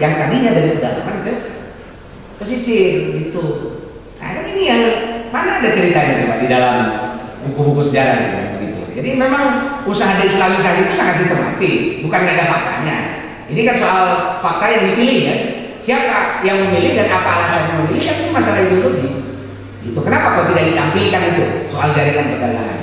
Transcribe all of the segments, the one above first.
yang tadinya dari pedalaman ke pesisir gitu. Nah kan ini yang mana ada ceritanya coba di dalam buku-buku sejarah gitu, begitu. Jadi memang usaha deislamisasi itu sangat sistematis, bukan nggak ada faktanya. Ini kan soal fakta yang dipilih ya. Siapa yang memilih dan apa alasannya memilih, kan itu masalah ideologis. Itu kenapa kok tidak ditampilkan itu soal jaringan perdagangan?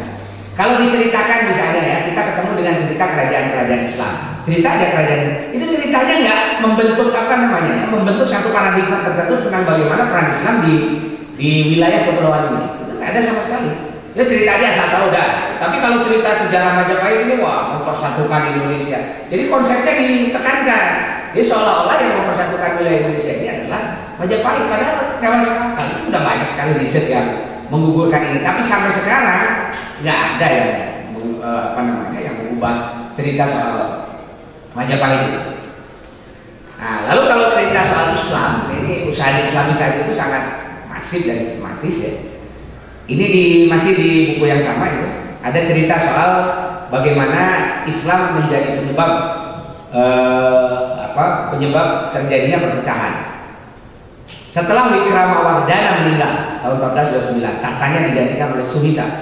Kalau diceritakan misalnya ya, kita ketemu dengan cerita kerajaan-kerajaan Islam. Cerita ada kerajaan, itu ceritanya nggak membentuk apa namanya ya, membentuk satu paradigma tertentu tentang bagaimana peran Islam di wilayah kepulauan ini. Itu nggak ada sama sekali. Ya ceritanya asal tahu dah. Tapi kalau cerita sejarah Majapahit ini wah mempersatukan Indonesia. Jadi konsepnya ditekankan. Jadi seolah-olah yang mempersatukan wilayah Indonesia ini adalah Majapahit. Padahal nggak masuk akal. Itu sudah banyak sekali riset yang menggugurkan ini. Tapi sampai sekarang nggak ada yang yang mengubah cerita soal Majapahit itu. Nah, lalu kalau cerita soal Islam, ini usaha Islamisasi itu sangat masif dan sistematis ya. Ini masih di buku yang sama itu ada cerita soal bagaimana Islam menjadi penyebab terjadinya perpecahan. Setelah Wikramawardhana meninggal tahun 1429, tahtanya digantikan oleh Suhita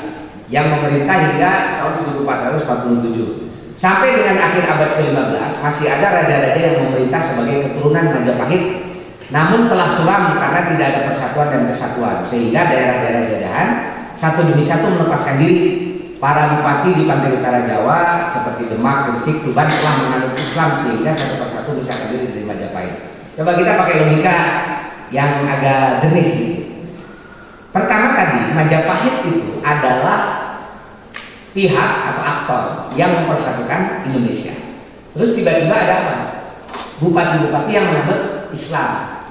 yang memerintah hingga tahun 1447. Sampai dengan akhir abad ke-15 masih ada raja-raja yang memerintah sebagai keturunan Majapahit, namun telah suram karena tidak ada persatuan dan kesatuan, sehingga daerah-daerah jajahan satu demi satu melepaskan diri. Para bupati di pantai utara Jawa seperti Demak, Gresik, Tuban telah menganut Islam sehingga satu persatu bisa berdiri dari Majapahit. Coba kita pakai logika yang agak jernih sih. Pertama tadi Majapahit itu adalah pihak atau aktor yang mempersatukan Indonesia. Terus tiba-tiba ada apa? Bupati-bupati yang menganut Islam.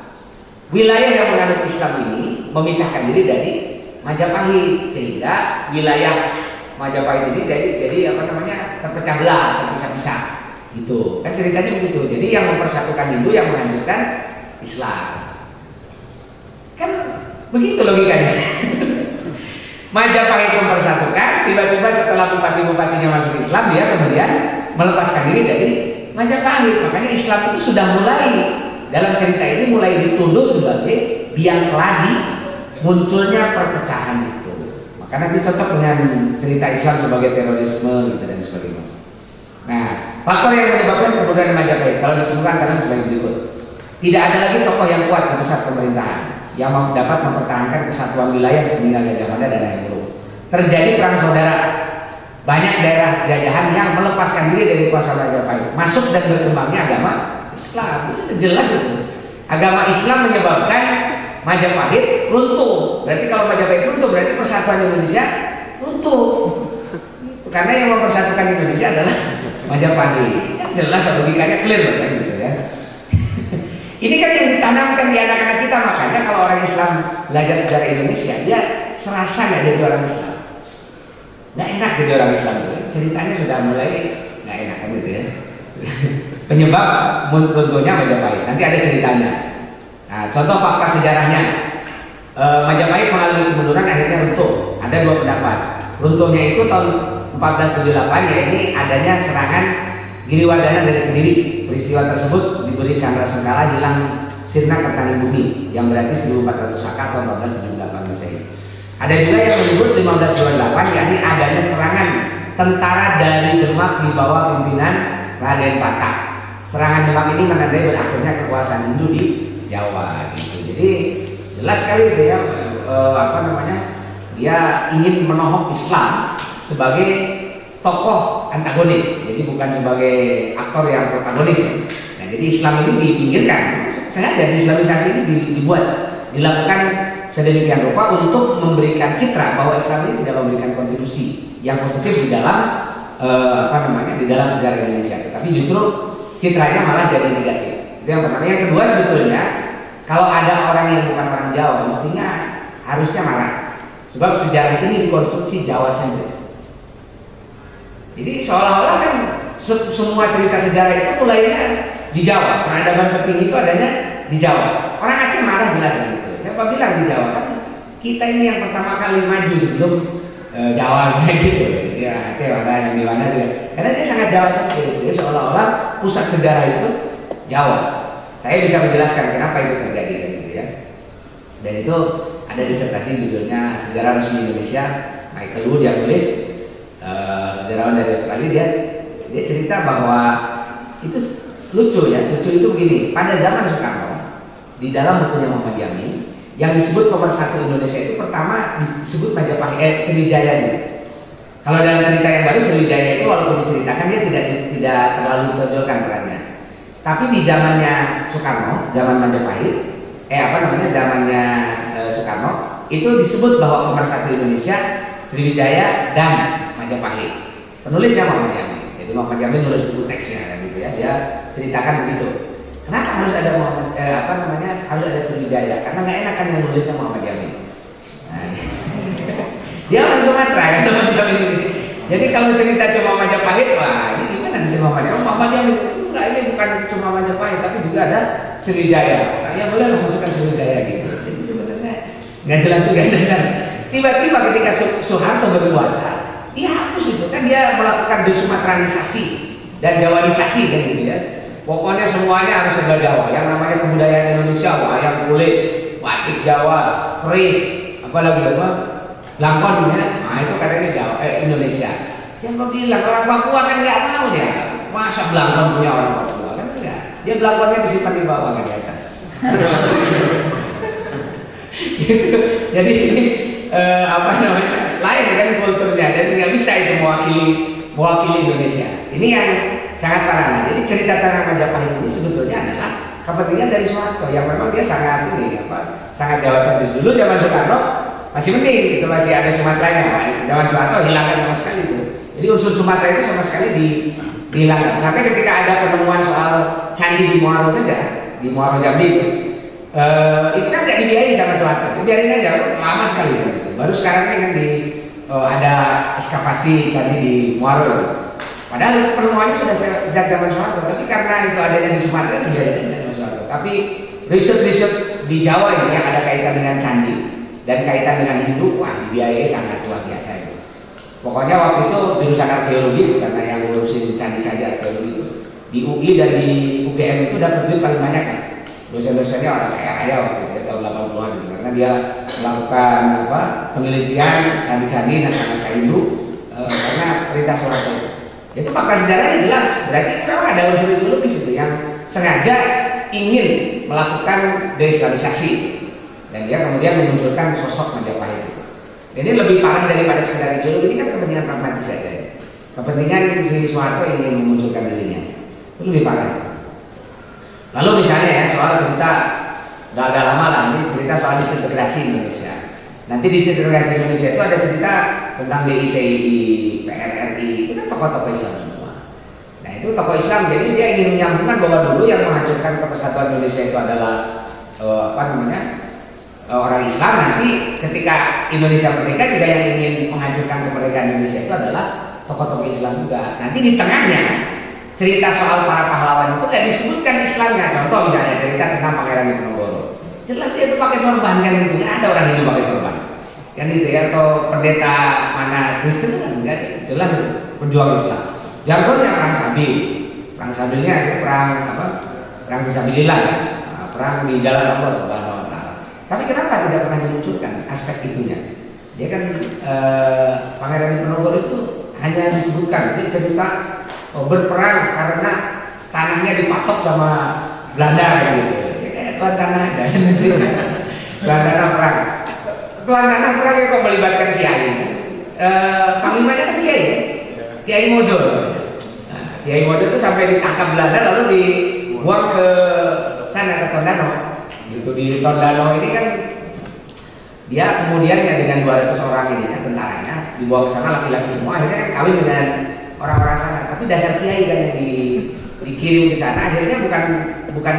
Wilayah yang menganut Islam ini memisahkan diri dari Majapahit sehingga wilayah Majapahit ini jadi terpecah belah, terpisah-pisah. Gitu. Kan ceritanya begitu. Jadi yang mempersatukan Hindu, yang menghancurkan Islam. Kan begitu logikanya. Majapahit mempersatukan, tiba-tiba setelah bupati-bupatinya masuk Islam, dia kemudian melepaskan diri dari Majapahit. Makanya Islam itu sudah mulai dalam cerita ini mulai dituduh sebagai biang keladi munculnya perpecahan itu. Makanya itu cocok dengan cerita Islam sebagai terorisme gitu dan sebagainya. Nah, faktor yang menyebabkan kemunduran Majapahit kalau disebutkan kadang sebagai berikut. Tidak ada lagi tokoh yang kuat di pusat pemerintahan yang dapat mempertahankan kesatuan wilayah sepeninggal Gajah Mada dan Hayam Wuruk. Terjadi perang saudara. Banyak daerah jajahan yang melepaskan diri dari kuasa Majapahit. Masuk dan berkembangnya agama Islam. Itu jelas itu. Agama Islam menyebabkan Majapahit runtuh. Berarti kalau Majapahit runtuh berarti persatuan Indonesia runtuh. Karena yang mempersatukan Indonesia adalah Majapahit. Kan jelas logikanya clear kan gitu ya. Ini kan yang ditanamkan di anak-anak kita, makanya kalau orang Islam belajar sejarah Indonesia, dia serasa nggak jadi orang Islam, nggak enak jadi orang Islam itu. Ceritanya sudah mulai nggak enak kan gitu ya. Penyebab runtuhnya Majapahit, nanti ada ceritanya. Nah, contoh fakta sejarahnya, Majapahit mengalami kemunduran akhirnya runtuh. Ada dua pendapat. Runtuhnya itu tahun 1478 ya, ini adanya serangan Giriwardhana dari Kediri. Peristiwa tersebut diberi Chandra Sengkala hilang sirna Kertani Bumi yang berarti 1400 Saka atau 1478 Masehi. Ada juga yang menyebut 1528 yakni adanya serangan tentara dari Demak di bawah pimpinan Raden Patak. Serangan Demak ini menandai berakhirnya kekuasaan Hindu di Jawa gitu. Jadi jelas sekali itu ya dia ingin menohok Islam sebagai tokoh antagonis, jadi bukan sebagai aktor yang protagonis. Nah, jadi Islam ini dipinggirkan. Sengaja Islamisasi ini dilakukan sedemikian rupa untuk memberikan citra bahwa Islam ini tidak memberikan kontribusi yang positif di dalam di dalam sejarah Indonesia, tetapi justru citranya malah jadi negatif. Itu yang pertama. Yang kedua, sebetulnya kalau ada orang yang bukan orang Jawa, mestinya harusnya marah, sebab sejarah ini dikonstruksi Jawa sentris. Jadi seolah-olah kan semua cerita sejarah itu mulainya di Jawa. Peradaban penting itu adanya di Jawa. Orang Aceh marah jelas gitu. Siapa bilang di Jawa? Kan kita ini yang pertama kali maju sebelum Jawa kayak gitu. Ya Aceh ada yang di mana dia. Karena dia sangat Jawa sentris. Jadi seolah-olah pusat sejarah itu Jawa. saya bisa menjelaskan kenapa itu terjadi kan gitu ya. Dan itu ada disertasi judulnya Sejarah Resmi Indonesia, Michael Wood yang tulis, sejarawan dari Australia. Dia cerita bahwa itu lucu ya, lucu itu begini. Pada zaman Soekarno, di dalam bukunya Muhammad Yamin, yang disebut pemersatu Indonesia itu pertama disebut Majapahit, Sriwijaya ini. Kalau dalam cerita yang baru, Sriwijaya itu walaupun diceritakan dia tidak terlalu ditonjolkan perannya. Tapi di zamannya Soekarno, zaman Majapahit, zamannya Soekarno, itu disebut bahwa pemersatu Indonesia, Sriwijaya dan Majapahit. Penulisnya Muhammad Yamin. Jadi Muhammad Yamin nulis buku teksnya kan gitu ya. Dia ceritakan begitu. Kenapa harus ada harus ada Sriwijaya? Karena nggak enak kan yang nulisnya Muhammad Yamin. Nah, dia orang Sumatera kan teman-teman ini. Jadi kalau cerita cuma Majapahit, wah ini gimana nanti Muhammad Yamin? Enggak, ini bukan cuma Majapahit, tapi juga ada Sriwijaya. Ya boleh lah masukkan Sriwijaya gitu. Jadi sebenarnya nggak jelas juga dasar. Tiba-tiba ketika Soeharto berkuasa, dia hapus itu kan, dia melakukan desumatranisasi dan jawanisasi kan gitu ya. Pokoknya semuanya harus serba Jawa. Yang namanya kebudayaan Indonesia, wayang kulit, batik Jawa, keris, apalagi Langkon ya. Nah itu katanya Jawa, Indonesia. Siapa bilang orang Papua kan nggak mau dia. Masa Belangkon punya orang Papua kan enggak. Dia Belangkonnya disimpan di bawah kan di atas. Gitu. Jadi ini lain kan kulturnya. Jadi nggak bisa itu mewakili Indonesia. Ini yang sangat parah. Jadi cerita tentang Majapahit ini sebetulnya adalah kepentingan dari Soeharto yang memang dia sangat sangat Jawa sentris. Dulu zaman Soekarno masih penting, itu masih ada Sumateranya. Zaman Soeharto hilangkan sama sekali itu. Jadi unsur Sumatera itu sama sekali dihilangkan. Sampai ketika ada penemuan soal candi di Muaro saja, di Muaro Jambi itu kan nggak dibiayai sama Soeharto. Biarin aja, lama sekali kan. Baru sekarang ini kan ada ekskavasi candi di Muaro. Padahal itu penemuannya sudah sejak zaman Soeharto, tapi karena itu adanya di Sumatera dibiayain aja sama Soeharto. Tapi riset-riset di Jawa ini yang ada kaitan dengan candi dan kaitan dengan Hindu, wah dibiayai sangat luar biasa itu. Pokoknya waktu itu jurusan arkeologi itu, karena yang ngurusin candi-candi arkeologi itu di UI dan di UGM itu dapat duit paling banyak kan. Dosen-dosennya orang kaya raya waktu itu tahun 80-an gitu, karena dia melakukan penelitian candi-candi naskah Hindu karena perintah Soeharto. Itu fakta sejarahnya jelas. Berarti memang ada unsur ideologis itu yang sengaja ingin melakukan deislamisasi. Dan dia kemudian memunculkan sosok Majapahit itu. Jadi lebih parah daripada sekedar ideologi, ini kan kepentingan pragmatis saja. Kepentingan si Soeharto ingin memunculkan dirinya. Itu lebih parah. Lalu misalnya ya soal cerita udah lama lah, ini cerita soal disintegrasi Indonesia. Nanti disintegrasi Indonesia itu ada cerita tentang DITI, PRRI, itu kan tokoh-tokoh Islam semua. Nah itu tokoh Islam, jadi dia ingin menyambungkan bahwa dulu yang menghancurkan kesatuan Indonesia itu adalah orang Islam. Nanti ketika Indonesia merdeka juga yang ingin menghancurkan kemerdekaan Indonesia itu adalah tokoh-tokoh Islam juga. Nanti di tengahnya cerita soal para pahlawan itu nggak disebutkan Islamnya. Contoh misalnya cerita tentang Pangeran Diponegoro. Jelas dia itu pakai sorban kan gitu. Nggak ada orang Hindu pakai sorban. Kan itu ya, atau pendeta mana Kristen kan enggak, jelas pejuang Islam. Jargonnya perang sabil. Perang sabilnya itu perang fisabilillah ya. Perang di jalan Allah Subhanahu wa taala. Tapi kenapa tidak pernah dimunculkan aspek itunya? Dia kan Pangeran Diponegoro itu hanya disebutkan dia cerita berperang karena tanahnya dipatok sama Belanda gitu. Ya kayak tuan tanah ada tuan tanah perang. Tuan tanah perang yang kok melibatkan kiai. Panglimanya kan kiai ya? Kiai Mojo. Nah, Kiai Mojo itu sampai ditangkap Belanda lalu dibuang ke sana ke Tondano. Gitu di Tondano ini kan dia kemudian ya dengan 200 orang ini ya, tentaranya dibawa ke sana, laki-laki semua, akhirnya kan kawin dengan orang-orang sana. Tapi dasar kiai kan yang dikirim ke sana akhirnya bukan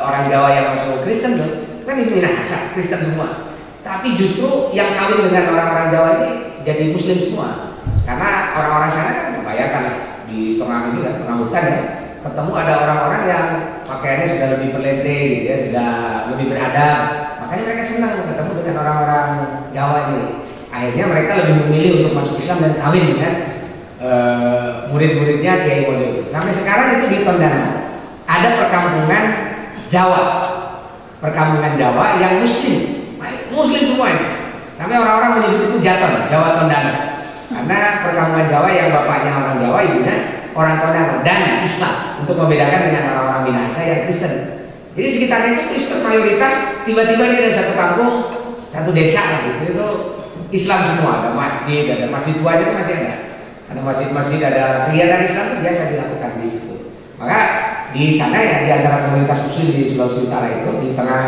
orang Jawa yang masuk Kristen loh, kan itu Minahasa Kristen semua. Tapi justru yang kawin dengan orang-orang Jawa ini jadi Muslim semua, karena orang-orang sana kan membayarkan lah di tengah ini kan, tengah hutan ya, ketemu ada orang-orang yang pakaiannya sudah lebih pelente gitu ya, sudah lebih beradab, makanya mereka senang ketemu dengan orang-orang Jawa ini. Akhirnya mereka lebih memilih untuk masuk Islam dan kawin dengan murid-muridnya Kiai Mojo. Sampai sekarang itu di Tondano ada perkampungan Jawa, perkampungan Jawa yang Muslim semua ini. Kami orang-orang menyebut itu Jaton, Jawa Tondano. Karena perkampungan Jawa yang bapaknya orang Jawa, ibunya orang Tondano dan Islam, untuk membedakan dengan orang-orang Minahasa yang Kristen. Jadi sekitarnya itu Kristen mayoritas, tiba-tiba ini ada satu kampung, satu desa lah gitu, itu Islam semua, ada masjid tua aja masih ada masjid-masjid, ada kegiatan Islam itu biasa dilakukan di situ. Maka di sana ya, di antara komunitas Muslim di Sulawesi Utara itu, di tengah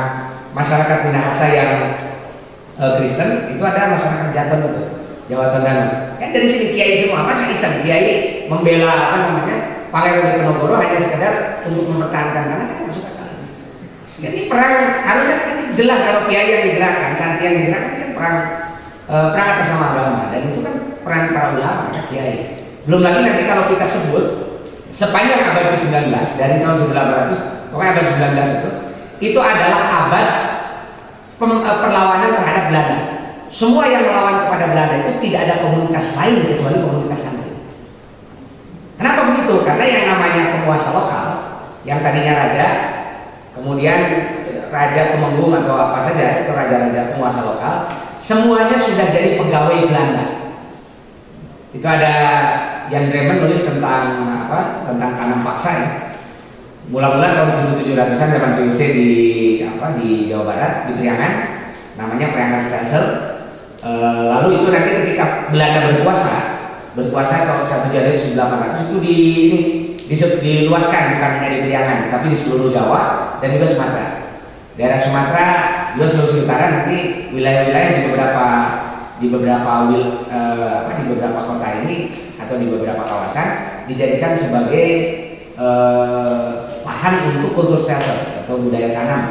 masyarakat Minahasa yang Kristen, itu ada masyarakat Jaton itu, Jawa Tondano. Kan dari sini kiai semua, masa iseng kiai membela Pangeran Diponegoro hanya sekedar untuk mempertahankan tanah, kan masuk akal. Jadi perang harusnya ini jelas kalau kiai yang digerakkan, santri yang digerakkan kan perang atas nama agama, dan itu kan peran para ulama, kan kiai. Belum lagi nanti kalau kita sebut sepanjang abad ke-19 dari tahun 1800, pokoknya abad 19 itu adalah abad perlawanan terhadap Belanda. Semua yang melawan kepada Belanda itu tidak ada komunitas lain kecuali komunitas santri. Kenapa begitu? Karena yang namanya penguasa lokal, yang tadinya raja, kemudian raja Temenggung atau apa saja itu raja-raja penguasa lokal, semuanya sudah jadi pegawai Belanda. Itu ada Jan Dremen nulis tentang tanam paksa ya. Mula-mula tahun 1700-an zaman VOC di Jawa Barat, di Priangan, namanya Priangan Stelsel. Lalu itu nanti ketika Belanda berkuasa tahun 1 Januari 1800 itu diluaskan, bukan hanya di Priangan, tapi di seluruh Jawa dan juga Sumatera. Daerah Sumatera, juga Sulawesi Utara, nanti wilayah-wilayah di beberapa kota ini atau di beberapa kawasan dijadikan sebagai lahan untuk kultur shelter atau budaya tanam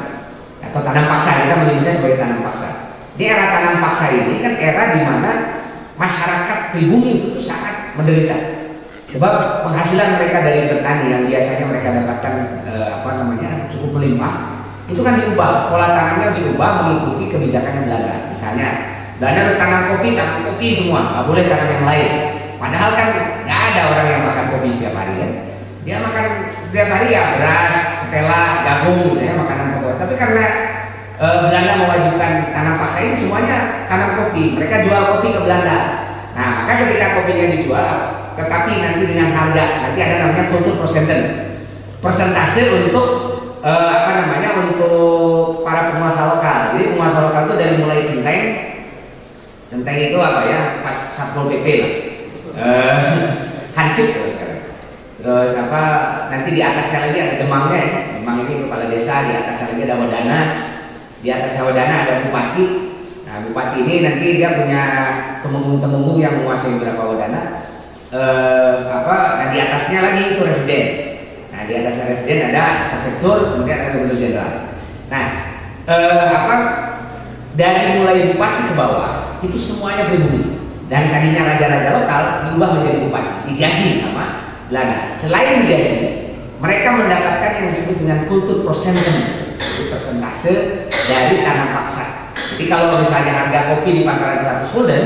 atau tanam paksa. Kita menyebutnya sebagai tanam paksa. Di era tanam paksa ini kan era di mana masyarakat pribumi itu sangat menderita, sebab penghasilan mereka dari bertani yang biasanya mereka dapatkan cukup melimpah, itu kan diubah, pola tanamnya diubah mengikuti kebijakan yang Belanda. Misalnya Belanda harus tanam kopi semua, nggak boleh tanam yang lain. Padahal kan nggak ada orang yang makan kopi setiap hari kan. Dia makan setiap hari ya beras, ketela, jagung, gitu ya, makanan pokok. Tapi karena Belanda mewajibkan tanam paksa ini semuanya tanam kopi. Mereka jual kopi ke Belanda. Nah, maka ketika kopinya dijual, tetapi nanti dengan harga, nanti ada namanya kultur persentase untuk untuk para penguasa lokal. Jadi penguasa lokal itu dari mulai centeng itu pas Satpol PP lah, hansip terus nanti di atasnya lagi ada demangnya ya. Demang ini kepala desa, di atasnya lagi ada wadana, di atas wadana ada bupati. Nah, bupati ini nanti dia punya temenggung yang menguasai beberapa wadana. Nah, di atasnya lagi itu residen. Nah, di atasnya residen ada prefektur, kemudian ada gubernur jenderal. Nah, dari mulai bupati ke bawah itu semuanya pribumi. Dan tadinya raja-raja lokal diubah menjadi bupati, digaji sama Belanda. Selain digaji, mereka mendapatkan yang disebut dengan kultur persentase dari tanam paksa. Jadi kalau misalnya harga kopi di pasaran 100 gulden,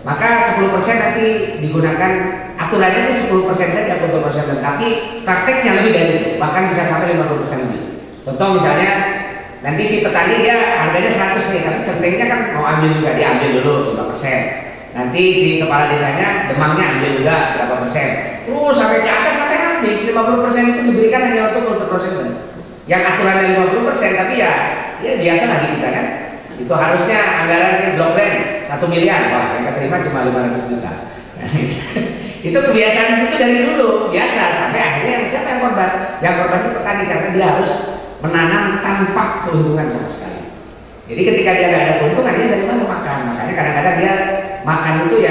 maka 10% nanti digunakan, aturannya sih 10% saja kultur persentase, tapi prakteknya lebih dari itu, bahkan bisa sampai 50% lebih. Contoh misalnya nanti si petani dia harganya 100 nih, tapi centengnya kan mau ambil juga, dia ambil dulu 5%. Nanti si kepala desanya demangnya ambil juga berapa persen, terus sampai ke atas sampai habis 50% itu diberikan hanya untuk kultur persentase. Yang aturannya 50%, tapi ya biasa lagi kita kan. Itu harusnya anggaran blok land 1 miliar, wah yang keterima cuma 500 juta. Nah, itu kebiasaan itu dari dulu biasa, sampai akhirnya siapa yang korban? Yang korban itu petani, karena dia harus menanam tanpa keuntungan sama sekali. Jadi ketika dia nggak ada keuntungan, dia dari mana makan? Makanya kadang-kadang dia makan itu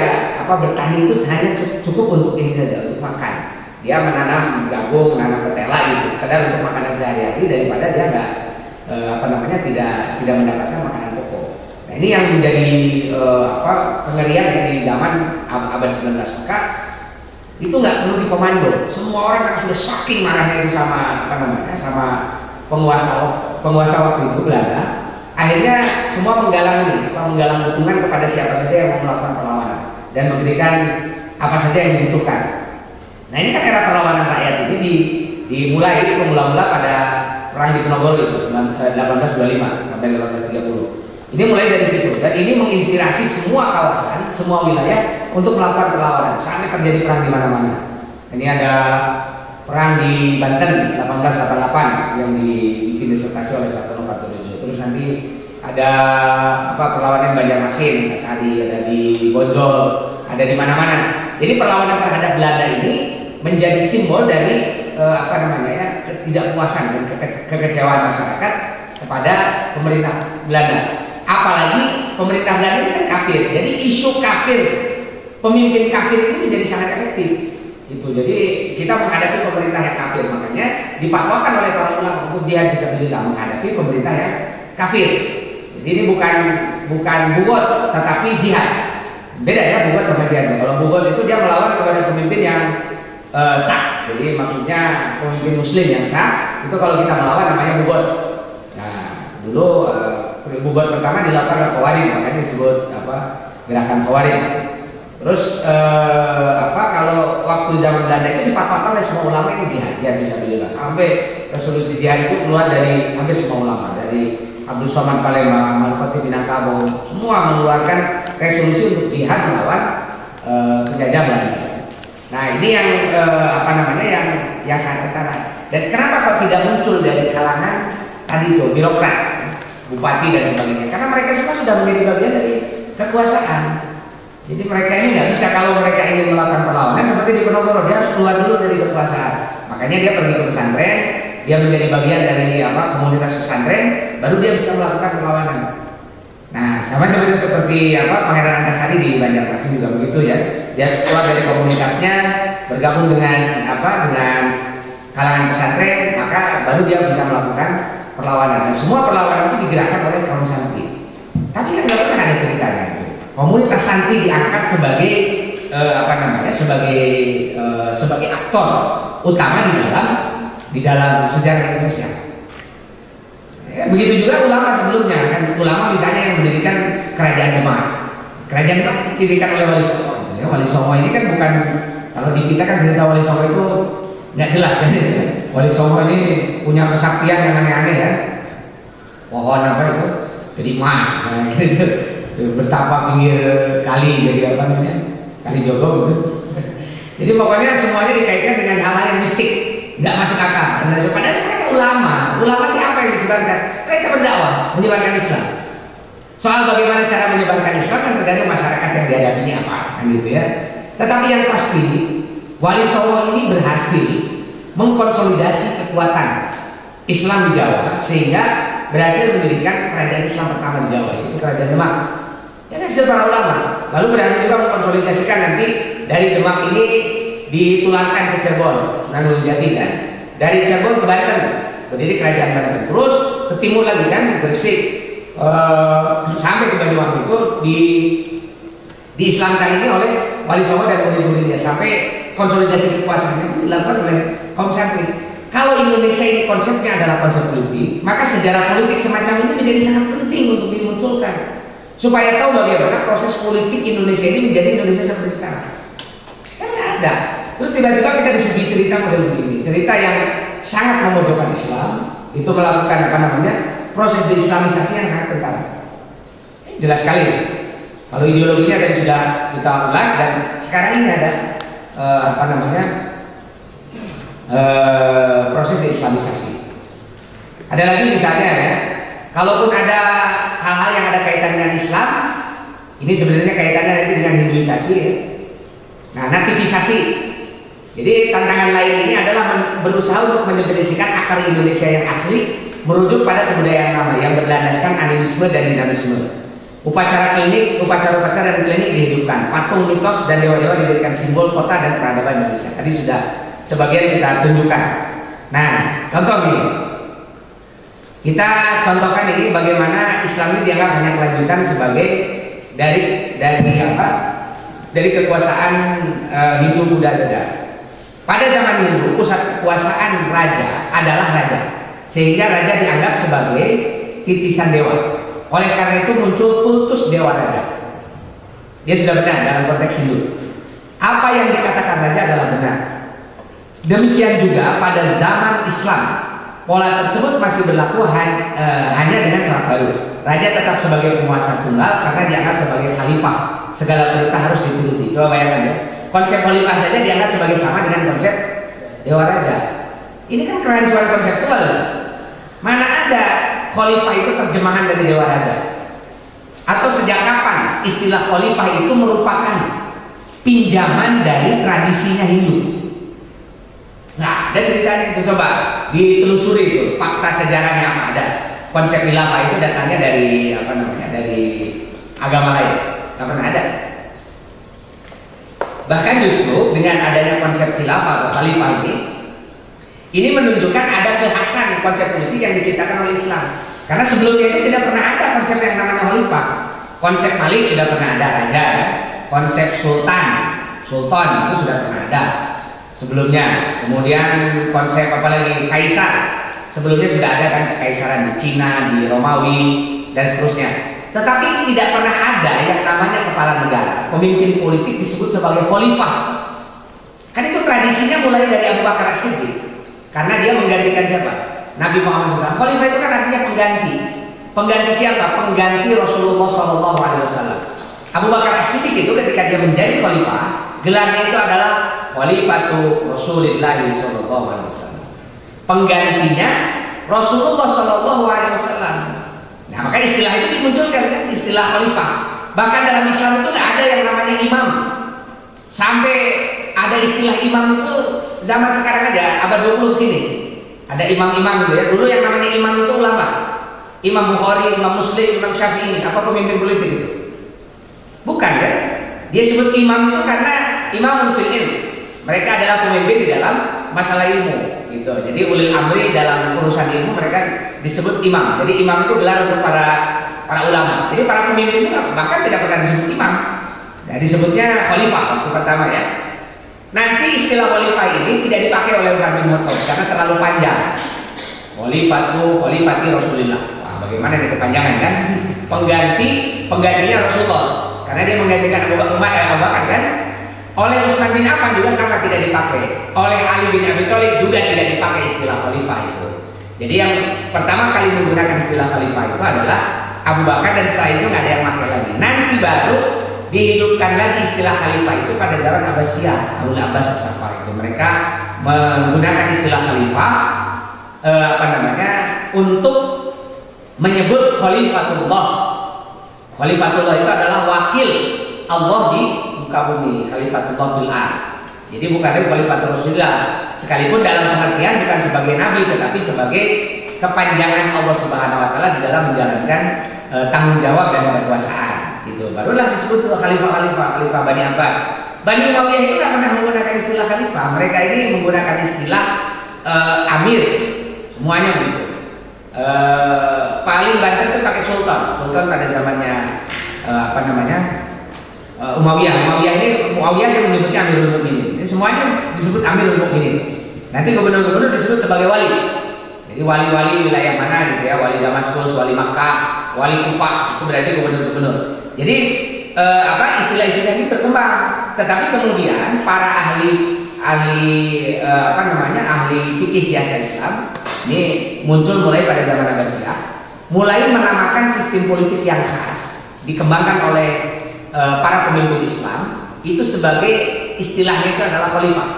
bertani itu hanya cukup untuk ini saja, untuk makan. Dia menanam jagung, menanam ketela gitu, sekedar untuk makanan sehari-hari, daripada dia nggak tidak mendapatkan makanan pokok. Nah, ini yang menjadi pengerian di zaman abad 19. Maka itu nggak perlu dikomando. Semua orang kan sudah saking marahnya itu sama penguasa waktu itu Belanda. Akhirnya semua menggalang dukungan kepada siapa saja yang mau melakukan perlawanan dan memberikan apa saja yang dibutuhkan. Nah, ini kan era perlawanan rakyat ini dimulai pada perang di Penogoro itu 1825 sampai 1830. Ini mulai dari situ, dan ini menginspirasi semua kawasan, semua wilayah untuk melakukan perlawanan sampai terjadi perang di mana-mana. Ini ada perang di Banten 1888 yang dibikin disertasi oleh Sartono Kartodojo. Terus nanti ada perlawanan Banjarmasin, Asari, ada di Bonjol, ada di mana-mana. Jadi perlawanan terhadap Belanda ini menjadi simbol dari ketidakpuasan dan kekecewaan masyarakat kepada pemerintah Belanda. Apalagi pemerintah Belanda ini kan kafir, jadi isu kafir, pemimpin kafir ini menjadi sangat efektif. Itu jadi kita menghadapi pemerintah yang kafir, makanya difatwakan oleh para ulama untuk jihad fisabilillah menghadapi pemerintah yang kafir. Jadi ini bukan bugot, tetapi jihad. Beda ya bugot sama jihad. Kalau bugot itu dia melawan kepada pemimpin yang sah. Jadi maksudnya pemimpin muslim yang sah. Itu kalau kita melawan namanya bugot. Nah, dulu bugot pertama dilakukan oleh Khawarij, makanya disebut gerakan Khawarij. Terus kalau waktu zaman Belanda itu difatwakan oleh semua ulama yang jihad fisabilillah. Sampai resolusi jihad itu keluar dari hampir semua ulama, dari Abdul Somad Palembang, Ahmad Khatib Minangkabau, semua mengeluarkan resolusi untuk jihad melawan penjajah Belanda. Nah, ini yang yang sangat ketara. Dan kenapa kok tidak muncul dari kalangan tadi itu birokrat, bupati dan sebagainya? Karena mereka semua sudah menjadi bagian dari kekuasaan. Jadi mereka ini nggak bisa, kalau mereka ingin melakukan perlawanan seperti di Penogoro, dia harus keluar dulu dari kekuasaan. Makanya dia pergi ke pesantren, dia menjadi bagian dari komunitas pesantren, baru dia bisa melakukan perlawanan. Nah, sama seperti Pangeran Antasari di Banjarmasin juga begitu ya. Dia keluar dari komunitasnya, bergabung dengan dengan kalangan pesantren, maka baru dia bisa melakukan perlawanan. Dan semua perlawanan itu digerakkan oleh kaum santri. Tapi kan nggak pernah ada ceritanya. Komunitas santri diangkat sebagai sebagai aktor utama di dalam sejarah Indonesia. Ya, begitu juga ulama sebelumnya kan, ulama misalnya yang mendirikan Kerajaan Demak. Kerajaan Demak didirikan oleh Wali Songo. Ya, Wali Songo ini kan bukan, kalau di kita kan cerita Wali Songo itu nggak jelas kan itu. Wali Songo ini punya kesaktian yang aneh-aneh kan. Pohon itu jadi emas, gitu. Bertapa pinggir kali, jadi Kali Jogo gitu. Jadi pokoknya semuanya dikaitkan dengan hal-hal yang mistik, nggak masuk akal. Padahal mereka ulama siapa yang disebarkan? Mereka berdakwah, menyebarkan Islam. Soal bagaimana cara menyebarkan Islam kan tergantung masyarakat yang dihadapinya apa, kan gitu ya. Tetapi yang pasti Wali Songo ini berhasil mengkonsolidasi kekuatan Islam di Jawa sehingga berhasil mendirikan kerajaan Islam pertama di Jawa, yaitu Kerajaan Demak. Ya, hasil para ulama. Lalu berhasil juga mengkonsolidasikan nanti dari Demak ini ditulangkan ke Cirebon, Sunan Gunung Jati kan. Dari Cirebon ke Banten, berdiri Kerajaan Banten. Terus ke timur lagi kan, Gresik, sampai ke Banyuwangi itu diislamkan ini oleh Wali Songo dan murid-muridnya, sampai konsolidasi kekuasaannya dilakukan oleh kaum santri. Kalau Indonesia ini konsepnya adalah konsep politik, maka sejarah politik semacam ini menjadi sangat penting untuk dimunculkan supaya tahu bagaimana proses politik Indonesia ini menjadi Indonesia seperti sekarang. Kan nggak ada. Terus tiba-tiba kita disuguhi cerita model begini, cerita yang sangat memojokkan Islam, itu melakukan proses deislamisasi yang sangat kental. Jelas sekali. Kalau ideologinya tadi sudah kita ulas, dan sekarang ini ada proses deislamisasi. Ada lagi misalnya ya, kalaupun ada hal-hal yang ada kaitan dengan Islam, ini sebenarnya kaitannya nanti dengan Hinduisasi ya. Nah, nativisasi. Jadi tantangan lain ini adalah berusaha untuk mendefinisikan akar Indonesia yang asli, merujuk pada kebudayaan lama yang berlandaskan animisme dan dinamisme. Upacara-upacara dan klinik dihidupkan, patung mitos dan dewa-dewa dijadikan simbol kota dan peradaban Indonesia. Tadi sudah sebagian kita tunjukkan. Nah, contoh nih, kita contohkan ini bagaimana Islam ini dianggap hanya kelanjutan sebagai dari kekuasaan Hindu Buddha saja. Pada zaman Hindu, pusat kekuasaan raja adalah raja, sehingga raja dianggap sebagai titisan dewa. Oleh karena itu muncul kultus dewa raja. Dia sudah benar dalam konteks Hindu. Apa yang dikatakan raja adalah benar. Demikian juga pada zaman Islam, pola tersebut masih berlaku hanya dengan syarat baru. Raja tetap sebagai penguasa tunggal karena dianggap sebagai khalifah. Segala perintah harus dituruti. Coba bayangkan ya, konsep khalifah saja dianggap sebagai sama dengan konsep dewa raja. Ini kan kerancuan konseptual. Mana ada khalifah itu terjemahan dari dewa raja? Atau sejak kapan istilah khalifah itu merupakan pinjaman dari tradisinya Hindu? Nah, ada ceritanya itu, coba ditelusuri itu fakta sejarahnya apa ada. Konsep khilafah itu datangnya dari dari agama lain, nggak pernah ada. Bahkan justru dengan adanya konsep khilafah atau khalifah ini menunjukkan ada kekhasan konsep politik yang diciptakan oleh Islam. Karena sebelumnya itu tidak pernah ada konsep yang namanya khalifah. Konsep malik sudah pernah ada, raja kan? Konsep sultan itu sudah pernah ada sebelumnya. Kemudian konsep apa lagi, kaisar, sebelumnya sudah ada kan, kekaisaran di Cina, di Romawi dan seterusnya. Tetapi tidak pernah ada yang namanya kepala negara, pemimpin politik disebut sebagai khalifah. Kan itu tradisinya mulai dari Abu Bakar As-Siddiq, karena dia menggantikan siapa? Nabi Muhammad SAW. Khalifah itu kan artinya pengganti. Pengganti siapa? Pengganti Rasulullah SAW. Abu Bakar As-Siddiq itu ketika dia menjadi khalifah, gelarnya itu adalah Khalifatu Rasulillah SAW. Penggantinya Rasulullah SAW. Nah, maka istilah itu dimunculkan kan, istilah khalifah. Bahkan dalam Islam itu nggak ada yang namanya imam. Sampai ada istilah imam itu zaman sekarang aja, abad 20 sini. Ada imam-imam itu ya. Dulu yang namanya imam itu ulama. Imam Bukhari, Imam Muslim, Imam Syafi'i, apa pemimpin politik itu? Bukan ya. Dia sebut imam itu karena imamun fil ilm. Mereka adalah pemimpin di dalam masalah ilmu gitu. Jadi ulil amri dalam urusan ilmu mereka disebut imam. Jadi imam itu gelar untuk para ulama. Jadi para pemimpin itu bahkan tidak pernah disebut imam. Nah, disebutnya khalifah waktu pertama ya. Nanti istilah khalifah ini tidak dipakai oleh Umar bin Khattab karena terlalu panjang. Khalifati Rasulullah. Wah, bagaimana ini kepanjangan kan? Penggantinya Rasulullah. Karena dia menggantikan Abu Bakar kan? Oleh Utsman bin Affan juga sama tidak dipakai. Oleh Ali bin Abi Thalib juga tidak dipakai istilah khalifah itu. Jadi yang pertama kali menggunakan istilah khalifah itu adalah Abu Bakar, dan setelah itu nggak ada yang pakai lagi. Nanti baru dihidupkan lagi istilah khalifah itu pada zaman Abbasiyah, Abu Abbas As-Saffar itu. Mereka menggunakan istilah khalifah untuk menyebut khalifatullah. Khalifatullah itu adalah wakil Allah di muka bumi, khalifatullah fil ardh. Jadi bukan lagi khalifatul Rasulullah, sekalipun dalam pengertian bukan sebagai nabi tetapi sebagai kepanjangan Allah Subhanahu wa taala di dalam menjalankan tanggung jawab dan kekuasaan. Gitu. Barulah disebut khalifah Bani Abbas. Bani Umayyah itu tidak pernah menggunakan istilah khalifah. Mereka ini menggunakan istilah amir, semuanya begitu. Paling banter itu pakai sultan pada zamannya Muawiyah yang menyebutnya Amirul Mukminin. Jadi semuanya disebut Amirul Mukminin. Nanti gubernur-gubernur disebut sebagai wali. Jadi wali-wali wilayah mana gitu ya, wali Damaskus, wali Makkah, wali Kufah, itu berarti gubernur-gubernur. Jadi istilah-istilah ini berkembang. Tetapi kemudian para ahli fikih siasat Islam ini muncul mulai pada zaman Abbasiyah, mulai menamakan sistem politik yang khas dikembangkan oleh para pemimpin Islam itu sebagai istilahnya itu adalah khalifah.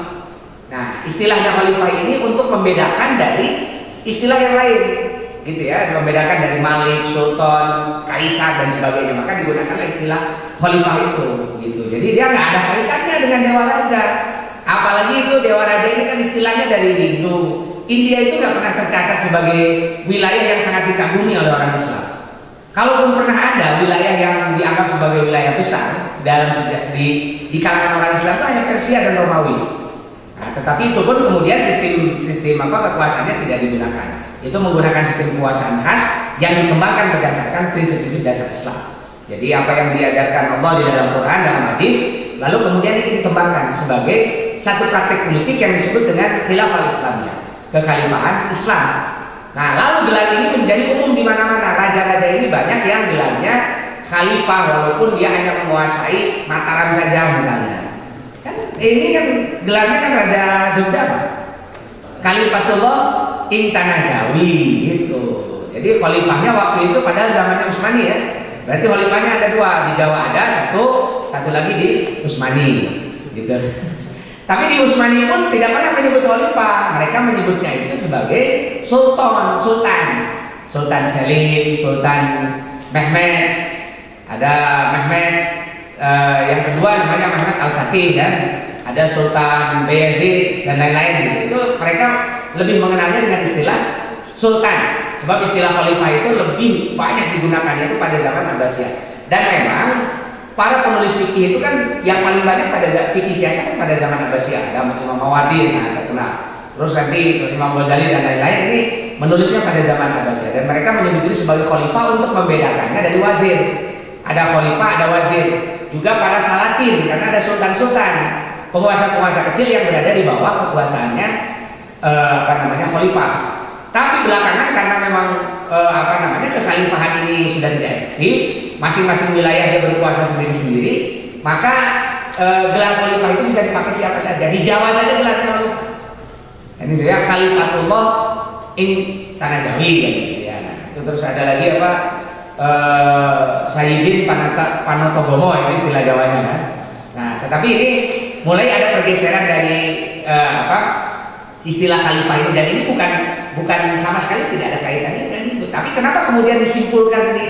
Nah, istilahnya khalifah ini untuk membedakan dari istilah yang lain, gitu ya, membedakan dari malik, sultan, kaisar dan sebagainya. Maka digunakanlah istilah khalifah itu, gitu. Jadi dia nggak ada kaitannya dengan dewa raja. Apalagi itu dewa raja ini kan istilahnya dari Hindu. India itu nggak pernah tercatat sebagai wilayah yang sangat dikagumi oleh orang Islam. Kalaupun pernah ada wilayah yang dianggap sebagai wilayah besar dalam di kalangan orang Islam itu hanya Persia dan Romawi. Nah, tetapi itu pun kemudian sistem kekuasaannya tidak digunakan. Itu menggunakan sistem kekuasaan khas yang dikembangkan berdasarkan prinsip-prinsip dasar Islam. Jadi apa yang diajarkan Allah di dalam Quran, dalam hadis, lalu kemudian ini dikembangkan sebagai satu praktik politik yang disebut dengan khilafah Islamiyah, kekhalifahan Islam. Nah, lalu gelar ini menjadi umum di mana-mana. Raja-raja ini banyak yang gelarnya khalifah walaupun dia hanya menguasai Mataram saja misalnya. Kan ini kan gelarnya kan Raja Jogja apa? Khalifatullah ing tanah Jawi gitu. Jadi khalifahnya waktu itu padahal zamannya Utsmani ya. Berarti khalifahnya ada dua, di Jawa ada satu lagi di Utsmani gitu. Tapi di Utsmani pun tidak pernah menyebut khalifah. Mereka menyebutnya itu sebagai sultan. Sultan Selim, Sultan Mehmed. Ada Mehmed yang kedua namanya Mehmed Al-Fatih kan. Ada Sultan Bayezid dan lain-lain gitu. Itu mereka lebih mengenalnya dengan istilah sultan. Sebab istilah khalifah itu lebih banyak digunakannya itu pada zaman Abbasiyah. Dan memang para penulis fikih itu kan yang paling banyak pada fikih siasat kan pada zaman Abbasiyah. Ada Imam Mawardi yang sangat terkenal. Terus nanti Imam Ghazali dan lain-lain ini menulisnya pada zaman Abbasiyah. Dan mereka menyebut diri sebagai khalifah untuk membedakannya dari wazir. Ada khalifah, ada wazir. Juga para salatin karena ada sultan-sultan, penguasa-penguasa kecil yang berada di bawah kekuasaannya khalifah. Tapi belakangan karena memang kekhalifahan ini sudah tidak efektif, masing-masing wilayah dia berkuasa sendiri-sendiri, maka gelar khalifah itu bisa dipakai siapa saja. Di Jawa saja gelarnya khalifah. Ini dia Khalifatullah ing tanah Jawi kan gitu ya. Nah, itu terus ada lagi Sayyidin Panotogomo itu istilah Jawanya kan. Nah, tetapi ini mulai ada pergeseran dari istilah khalifah ini, dan ini bukan sama sekali tidak ada kaitannya dengan itu. Tapi kenapa kemudian disimpulkan ini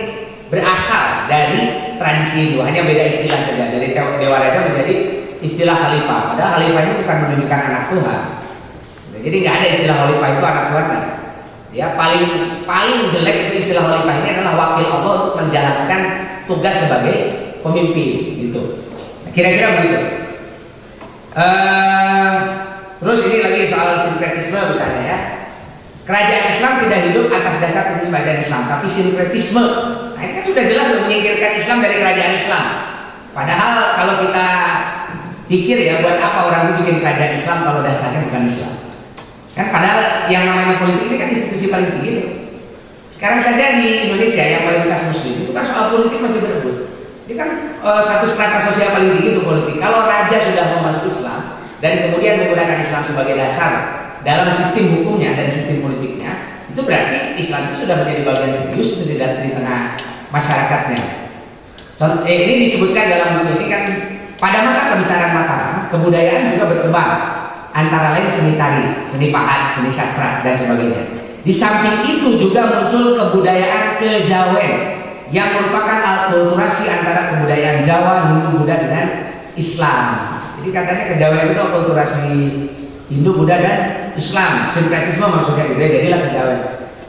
berasal dari tradisi Hindu, hanya beda istilah saja, dari Dewa Raja menjadi istilah khalifah. Padahal khalifah ini bukan menunjukkan anak Tuhan. Jadi nggak ada istilah khalifah itu anak Tuhan kan. Ya paling jelek itu istilah khalifah ini adalah wakil Allah untuk menjalankan tugas sebagai pemimpin gitu. Nah, kira-kira begitu. Terus ini lagi soal sinkretisme misalnya ya. Kerajaan Islam tidak hidup atas dasar prinsip kerajaan Islam, tapi sinkretisme. Nah ini kan sudah jelas menyingkirkan Islam dari kerajaan Islam. Padahal kalau kita pikir ya, buat apa orang itu bikin kerajaan Islam kalau dasarnya bukan Islam? Kan padahal yang namanya politik ini kan institusi paling tinggi itu. Sekarang saja di Indonesia yang mayoritas Muslim itu kan soal politik masih berebut. Ini kan satu strata sosial paling tinggi itu politik. Kalau raja sudah memeluk Islam dan kemudian menggunakan Islam sebagai dasar dalam sistem hukumnya dan sistem politiknya, itu berarti Islam itu sudah menjadi bagian serius di tengah masyarakatnya. Contoh, ini disebutkan dalam buku ini kan, pada masa kebesaran Mataram, kebudayaan juga berkembang, antara lain seni tari, seni pahat, seni sastra dan sebagainya. Di samping itu juga muncul kebudayaan kejawen yang merupakan akulturasi antara kebudayaan Jawa, Hindu, Buddha dengan Islam. Jadi katanya kejawen itu akulturasi Hindu, Buddha dan Islam, sinkretisme maksudnya gitu ya, jadilah kejawen.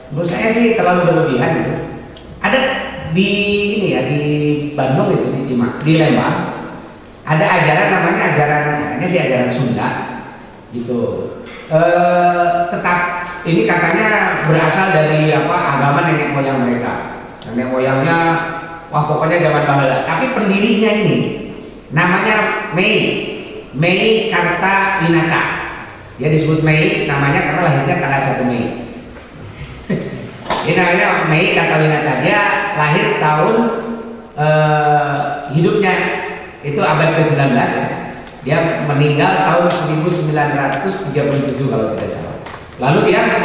Menurut saya sih terlalu berlebihan gitu. Ada di ini ya, di Bandung itu, di Lembang ada ajaran namanya katanya sih ajaran Sunda gitu. Tetap ini katanya berasal dari agama nenek moyang mereka. Nenek moyangnya pokoknya zaman baheula. Tapi pendirinya ini namanya Mei Kartawinata. Dia disebut Mei namanya karena lahirnya tanggal 1 Mei. Ini namanya Mei Kartawinata. Dia lahir tahun hidupnya itu abad ke-19 ya. Dia meninggal tahun 1937 kalau tidak salah. Lalu dia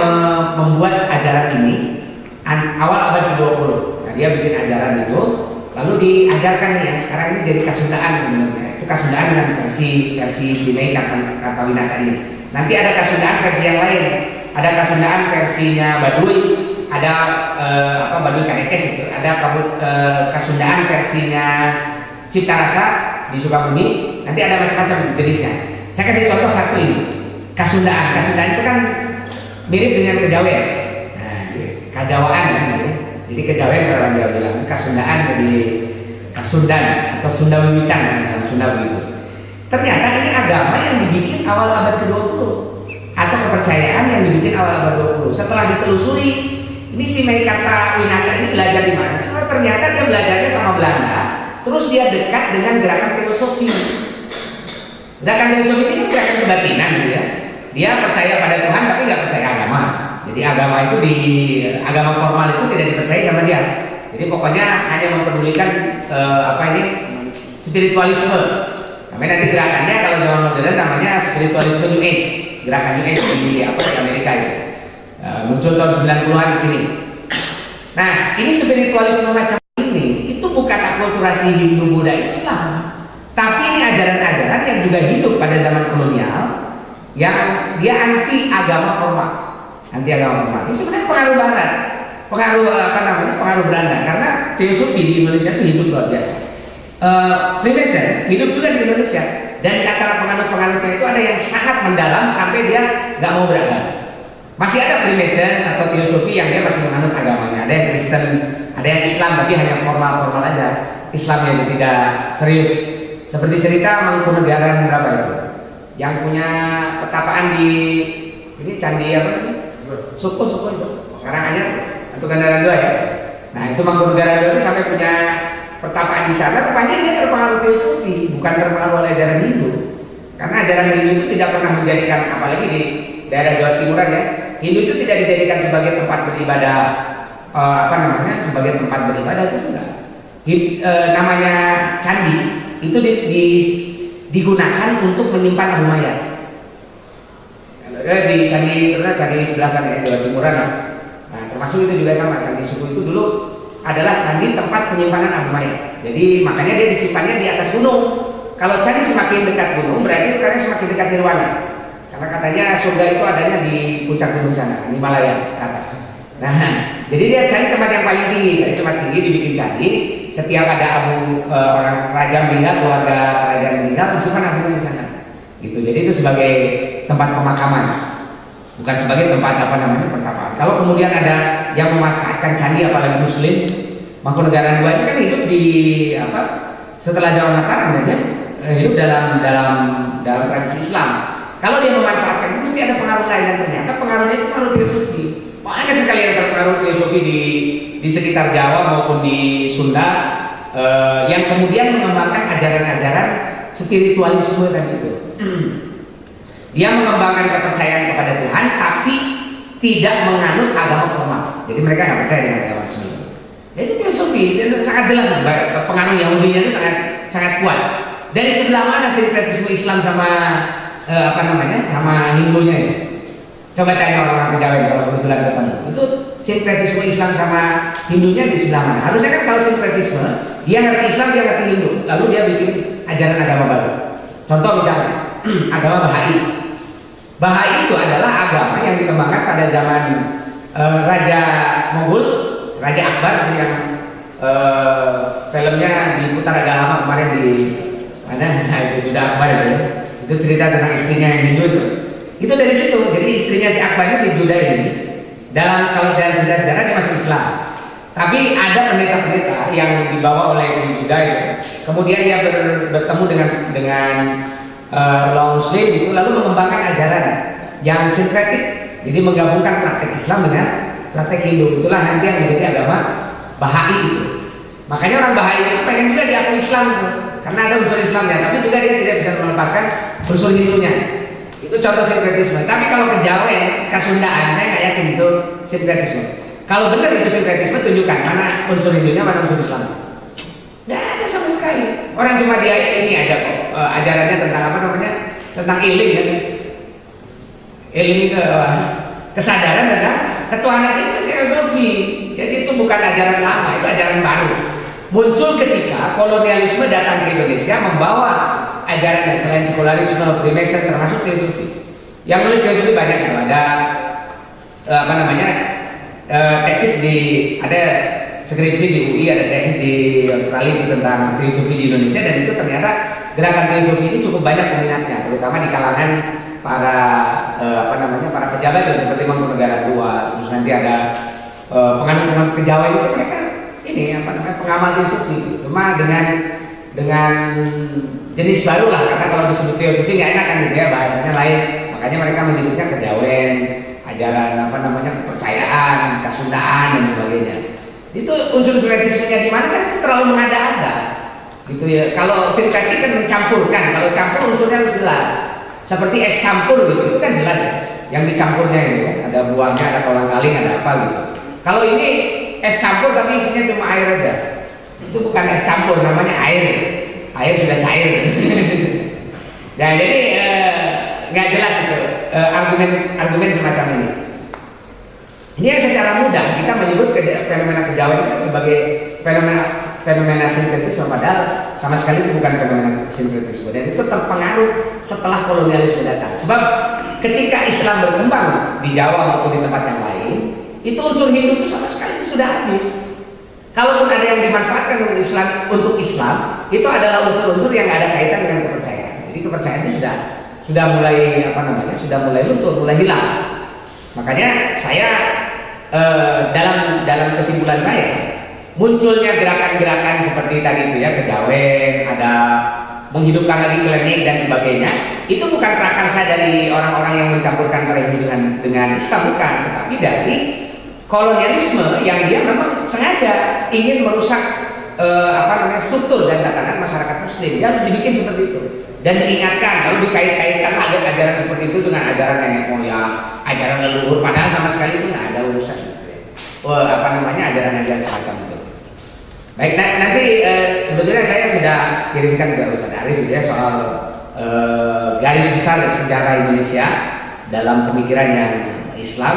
membuat ajaran ini awal abad ke-20. Nah, dia bikin ajaran itu, lalu diajarkan nih yang sekarang ini jadi Kasundaan sebenarnya. Itu Kasundaan dengan versi si Mei Kartawinata ini. Nanti ada Kasundaan versi yang lain. Ada Kasundaan versinya Baduy, ada Baduy Kadekes itu. Ada Kasundaan versinya Cipta Rasa di Sukabumi. Nanti ada macam-macam jenisnya. Saya kasih contoh satu ini. Kasundaan itu kan mirip dengan kejawen. Nah, kajawaan kan gitu. Jadi kejawen kalau dia bilang Kasundaan jadi Kasundan atau Sunda Wiwitan kan, Sunda begitu. Ternyata ini agama yang dibikin awal abad ke-20 atau kepercayaan yang dibikin awal abad 20. Setelah ditelusuri, ini si Mei Kartawinata ini belajar di mana? Ternyata dia belajarnya sama Belanda. Terus dia dekat dengan gerakan teosofi. Gerakan teosofi ini kan gerakan kebatinan gitu ya. Dia percaya pada Tuhan tapi nggak percaya agama. Jadi agama itu agama formal itu tidak dipercaya sama dia. Jadi pokoknya hanya mempedulikan spiritualisme. Namanya nanti gerakannya kalau zaman modern namanya spiritualisme New Age. Gerakan New Age di Amerika itu. muncul tahun 90-an di sini. Nah, ini spiritualisme macam ini itu bukan akulturasi Hindu, Buddha, Islam, tapi ini ajaran-ajaran yang juga hidup pada zaman kolonial, yang dia anti agama formal. Ini sebenarnya pengaruh Barat, pengaruh Belanda, karena teosofi di Indonesia itu hidup luar biasa. Freemason hidup juga di Indonesia, dan di antara penganut-penganutnya itu ada yang sangat mendalam sampai dia nggak mau beragama. Masih ada Freemason atau teosofi yang dia masih menganut agamanya. Ada yang Kristen, ada yang Islam, tapi hanya formal-formal aja. Islamnya tidak serius. Seperti cerita Mangkunegaran berapa itu? Yang punya petapaan di ini candi apa namanya? Suko itu. Karanganyar atau Gandaran 2 ya. Nah itu Mangkunegaran 2 itu sampai punya pertapaan di sana. Rupanya dia terpengaruh teosofi, bukan terpengaruh oleh ajaran Hindu. Karena ajaran Hindu itu tidak pernah menjadikan, apalagi di daerah Jawa Timuran ya, Hindu itu tidak dijadikan sebagai tempat beribadah, sebagai tempat beribadah itu enggak. Namanya candi itu digunakan untuk menyimpan Abu Mayat. Di candi sebelah sana ya, Jawa Timuran lah. Nah, termasuk itu juga sama, candi Suku itu dulu adalah candi tempat penyimpanan Abu Mayat. Jadi makanya dia disimpannya di atas gunung. Kalau candi semakin dekat gunung, berarti karena semakin dekat nirwana. Karena katanya surga itu adanya di puncak gunung sana, di Himalaya ke atas. Nah, jadi dia cari tempat yang paling tinggi, dari tempat tinggi dibikin candi. Setiap ada orang raja meninggal, keluarga kerajaan meninggal, disimpan abunya di sana. Gitu. Jadi itu sebagai tempat pemakaman, bukan sebagai tempat pertapaan. Kalau kemudian ada yang memanfaatkan candi, apalagi Muslim, Mangkunegaran 2 ini kan hidup di setelah zaman Mataram aja, hidup dalam tradisi Islam. Kalau dia memanfaatkan itu mesti ada pengaruh lain, dan ternyata pengaruhnya itu pengaruh teosofi. Banyak sekali yang terpengaruh teosofi di sekitar Jawa maupun di Sunda, yang kemudian mengembangkan ajaran-ajaran spiritualisme dan itu. Dia mengembangkan kepercayaan kepada Tuhan, tapi tidak menganut agama formal. Jadi mereka nggak percaya dengan agama resmi. Jadi teosofi itu sangat jelas, pengaruh Yahudinya itu sangat kuat. Dari sebelah mana sinkretisme Islam sama sama Hindunya itu? Coba tanya orang-orang Kejawen kalau kebetulan ketemu. Itu sinkretisme Islam sama Hindunya di sebelah mana? Harusnya kan kalau sinkretisme, dia ngerti Islam, dia ngerti Hindu, lalu dia bikin ajaran agama baru. Contoh misalnya, agama Bahai. Bahai itu adalah agama yang dikembangkan pada zaman Raja Monggol, Raja Akbar yang filmnya diputar agak lama kemarin di mana? Nah, itu sudah Akbar itu cerita tentang istrinya yang Hindu itu dari situ. Jadi istrinya si Akbar ini, si Juda ini, kalau dalam sejarah dia masuk Islam. Tapi ada pendeta-pendeta yang dibawa oleh si Juda itu. Kemudian dia bertemu dengan orang Muslim itu, lalu mengembangkan ajaran yang sinkretik. Jadi menggabungkan praktek Islam dengan praktek Hindu. Itulah nanti yang menjadi agama Bahai itu. Makanya orang Bahai itu pengen juga diakui Islam itu, karena ada unsur Islamnya, tapi juga dia tidak bisa melepaskan unsur Hindunya. Itu contoh sinkretisme. Tapi kalau Kejawen, Kasundaan, saya nggak yakin itu sinkretisme. Kalau benar itu sinkretisme, tunjukkan mana unsur Hindunya, mana unsur Islam. Nggak ada sama sekali. Orang cuma dia ini aja kok, ajarannya tentang tentang iling kan. Iling itu kesadaran tentang ketuhanan itu teosofi. Jadi itu bukan ajaran lama, itu ajaran baru. Muncul ketika kolonialisme datang ke Indonesia membawa ajaran selain sekularisme, Freemason, termasuk teosofi. Yang nulis teosofi banyak itu. Ada tesis ada skripsi di UI, ada tesis di Australia tentang teosofi di Indonesia, dan itu ternyata gerakan teosofi ini cukup banyak peminatnya, terutama di kalangan para para pejabat seperti Mangkunegaran 2. Terus nanti ada penganut-penganut Kejawen itu, mereka ini pengamal teosofi, cuma dengan jenis baru lah, karena kalau disebut teosofi nggak enak kan gitu ya, bahasanya lain. Makanya mereka menyebutnya Kejawen, ajaran kepercayaan, Kasundaan dan sebagainya. Itu unsur sinkretismenya di mana kan itu terlalu mengada-ada gitu ya. Kalau sinkretik kan mencampurkan, kalau campur unsurnya harus jelas. Seperti es campur gitu, itu kan jelas ya. Yang dicampurnya itu ya, ada buahnya, ada kolang-kaling, ada apa gitu. Kalau ini es campur tapi isinya cuma air aja, itu bukan es campur, namanya air. Air sudah cair. Nah jadi nggak jelas itu argumen semacam ini. Ini yang secara mudah kita menyebut fenomena kejawen itu sebagai fenomena sinkretisme, padahal sama sekali itu bukan fenomena sinkretisme, dan itu terpengaruh setelah kolonialisme datang. Sebab ketika Islam berkembang di Jawa maupun di tempat yang lain, itu unsur Hindu itu sama sekali itu sudah habis. Kalaupun ada yang dimanfaatkan untuk Islam, itu adalah unsur-unsur yang ada kaitan dengan kepercayaan. Jadi kepercayaan itu sudah mulai sudah mulai luntur, mulai hilang. Makanya saya dalam kesimpulan saya, munculnya gerakan-gerakan seperti tadi itu ya, kejawen, ada menghidupkan lagi klinik dan sebagainya, itu bukan prakarsa dari orang-orang yang mencampurkan antara Hindu dengan Islam, bukan, tetapi dari kolonialisme yang dia memang sengaja ingin merusak struktur dan tatanan masyarakat Muslim. Dia harus dibikin seperti itu dan diingatkan, lalu dikait-kaitkan ajaran seperti itu dengan ajaran nenek moyang, ajaran leluhur, padahal sama sekali itu nggak ada urusan ajaran-ajaran semacam itu. Baik, nanti sebetulnya saya sudah kirimkan ke Ustaz Arif ya soal garis besar sejarah Indonesia dalam pemikiran yang Islam,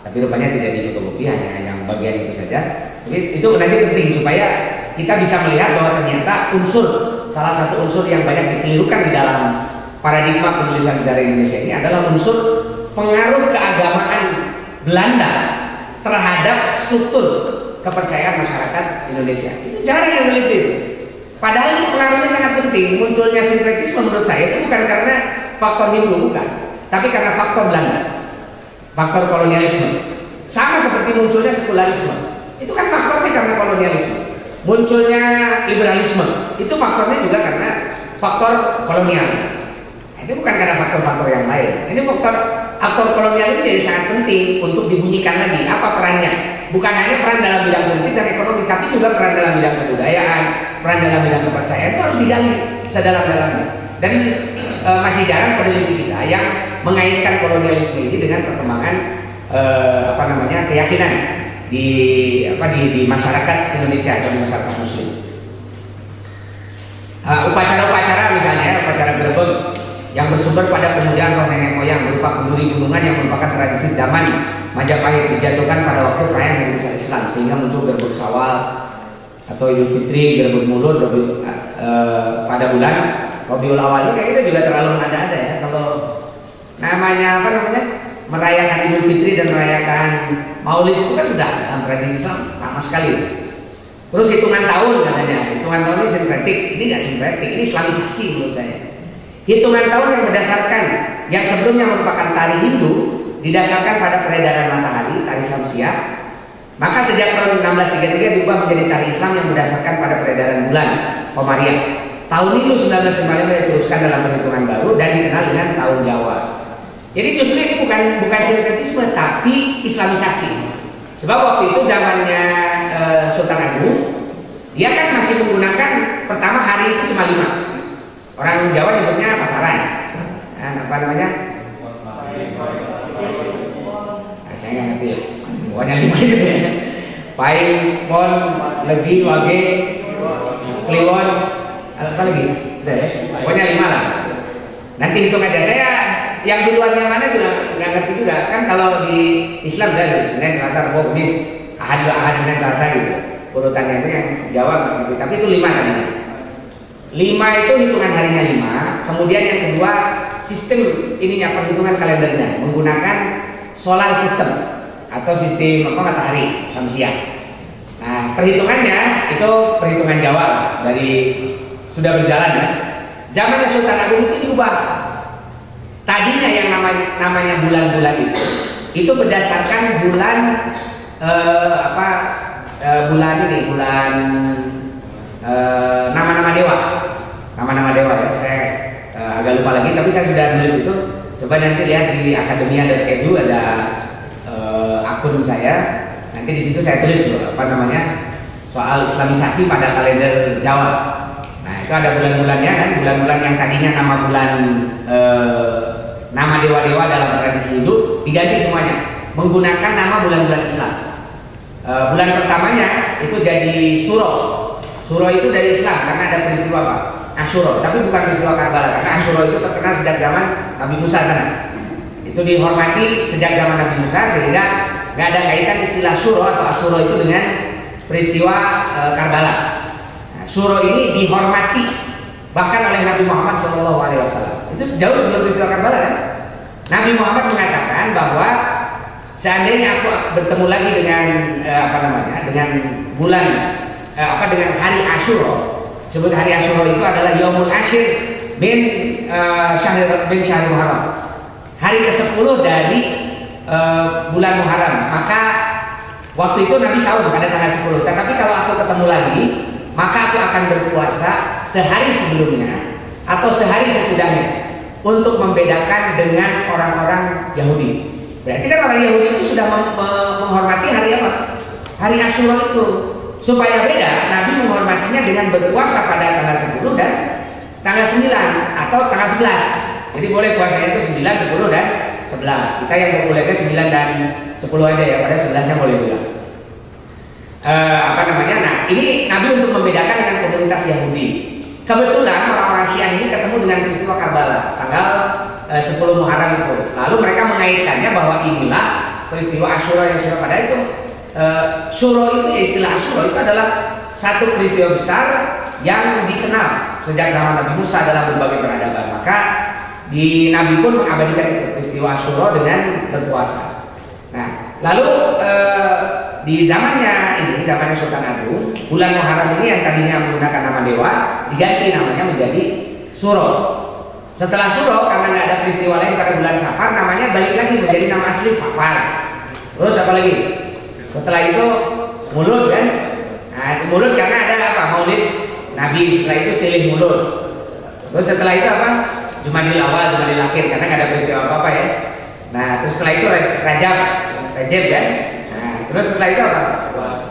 tapi rupanya tidak difotokopi, hanya yang bagian itu saja. Jadi itu nanti penting supaya kita bisa melihat bahwa ternyata salah satu unsur yang banyak dikelirukan di dalam paradigma penulisan sejarah Indonesia ini adalah unsur pengaruh keagamaan Belanda terhadap struktur kepercayaan masyarakat Indonesia. Itu jarang yang meliti itu. Padahal ini pengaruhnya sangat penting. Munculnya sinkretisme menurut saya itu bukan karena faktor Hindu, bukan, tapi karena faktor Belanda, faktor kolonialisme. Sama seperti munculnya sekularisme, itu kan faktornya karena kolonialisme. Munculnya liberalisme, itu faktornya juga karena faktor kolonial. Itu bukan karena faktor-faktor yang lain. Ini aktor kolonial ini jadi sangat penting untuk dibunyikan lagi. Apa perannya? Bukan hanya peran dalam bidang politik dan ekonomi, tapi juga peran dalam bidang kebudayaan, peran dalam bidang kepercayaan itu harus digali sedalam-dalamnya. Dan masih jarang peneliti kita yang mengaitkan kolonialisme ini dengan perkembangan keyakinan di masyarakat Indonesia atau di masyarakat Muslim. Upacara-upacara misalnya upacara gerebek yang bersumber pada pemujaan roh nenek moyang berupa kenduri gunungan yang merupakan tradisi zaman Majapahit dijatuhkan pada waktu perayaan Hari Besar Islam, sehingga muncul gerebek Syawal atau Idul Fitri, gerebek Mulut pada bulan Rabiul Awal. Ini kayaknya juga terlalu ada-ada ya. Kalau namanya merayakan Idul Fitri dan merayakan Maulid itu kan sudah dalam tradisi Islam lama sekali. Terus hitungan tahun katanya, hitungan tahun ini sinkretik. Ini nggak sinkretik, ini Islamisasi menurut saya. Hitungan tahun yang sebelumnya merupakan tari Hindu didasarkan pada peredaran matahari, tari Syamsiah. Maka sejak tahun 1633 diubah menjadi tari Islam yang berdasarkan pada peredaran bulan Komariah. Tahun itu 1955 diteruskan dalam perhitungan baru dan dikenal dengan tahun Jawa. Jadi justru ini bukan sinkretisme tapi Islamisasi. Sebab waktu itu zamannya Sultan Agung, dia kan masih menggunakan pertama hari itu cuma 5. Orang Jawa nyebutnya pasaran. Saya nggak ngerti ya. Pokoknya 5 itu ya. Paing, Pon, Legi, Wage, Kliwon, apa lagi? Sudah ya. Pokoknya 5 lah. Nanti hitung aja. Saya yang duluannya mana juga nggak ngerti juga. Kan kalau di Islam dari Senin, Selasa, Rabu, Kamis, Ahad, Senin, Selasa gitu. Urutannya itu yang Jawa nggak ngerti. Tapi itu 5 tadinya. 5 itu hitungan harinya 5. Kemudian yang kedua sistem perhitungan kalendernya menggunakan solar system atau sistem matahari Syamsiah. Nah, perhitungannya itu perhitungan Jawa dari sudah berjalan ya. Zamannya Sultan Agung itu diubah. Tadinya yang namanya bulan-bulan itu berdasarkan bulan bulan nama-nama dewa. Nama-nama dewa ya. Saya agak lupa lagi, tapi saya sudah nulis itu. Coba nanti lihat di akademia.edu ada akun saya. Nanti di situ saya tulis tuh soal Islamisasi pada kalender Jawa. Nah, itu ada bulan-bulannya kan, bulan-bulan yang tadinya nama bulan nama dewa-dewa dalam tradisi Hindu diganti semuanya menggunakan nama bulan-bulan Islam. Bulan pertamanya itu jadi Suro. Suro itu dari Islam karena ada peristiwa apa? Asyura, tapi bukan peristiwa Karbala, karena Asyura itu terkenal sejak zaman Nabi Musa sana. Itu dihormati sejak zaman Nabi Musa sehingga nggak ada kaitan istilah syuro atau asyuro itu dengan peristiwa Karbala. Nah, syuro ini dihormati bahkan oleh Nabi Muhammad SAW. Itu jauh sebelum peristiwa Karbala kan. Nabi Muhammad mengatakan bahwa seandainya aku bertemu lagi dengan dengan bulan dengan hari Asyura. Sebut hari Asyura itu adalah Yaumul Ashir bin Syahrul Muharram. Hari ke-10 dari bulan Muharram. Maka waktu itu Nabi sahur pada tanggal 10. Tetapi kalau aku ketemu lagi, maka aku akan berpuasa sehari sebelumnya atau sehari sesudahnya untuk membedakan dengan orang-orang Yahudi. Berarti kan orang Yahudi itu sudah menghormati hari apa? Hari Asyura itu. Supaya beda, Nabi menghormatinya dengan berpuasa pada tanggal 10 dan tanggal 9 atau tanggal 11. Jadi boleh puasanya itu 9, 10 dan 11. Kita yang bolehnya 9 dan 10 aja ya, pada 11 yang boleh juga. Nah, ini Nabi untuk membedakan dengan komunitas Yahudi. Kebetulan orang-orang Syiah ini ketemu dengan peristiwa Karbala tanggal 10 Muharram itu. Lalu mereka mengaitkannya bahwa inilah peristiwa Asyura yang sudah pada itu. Syuro itu, istilah Asyura itu adalah satu peristiwa besar yang dikenal sejak zaman Nabi Musa dalam berbagai peradaban. Maka di Nabi pun mengabadikan itu, peristiwa Asyura dengan berpuasa. Nah, lalu di zamannya Sultan Agung, bulan Muharram ini yang tadinya menggunakan nama dewa diganti namanya menjadi Syuro. Setelah Syuro, karena nggak ada peristiwa lain pada bulan Safar, namanya balik lagi menjadi nama asli Safar. Terus apa lagi? Setelah itu Mulud kan? Nah, Mulud karena ada apa? Maulid Nabi. Setelah itu Silih Mulud. Terus setelah itu apa? Jumadil Awal, Jumadil Akhir, karena nggak ada peristiwa apa-apa ya. Nah, terus setelah itu Rajab kan? Nah, terus setelah itu apa?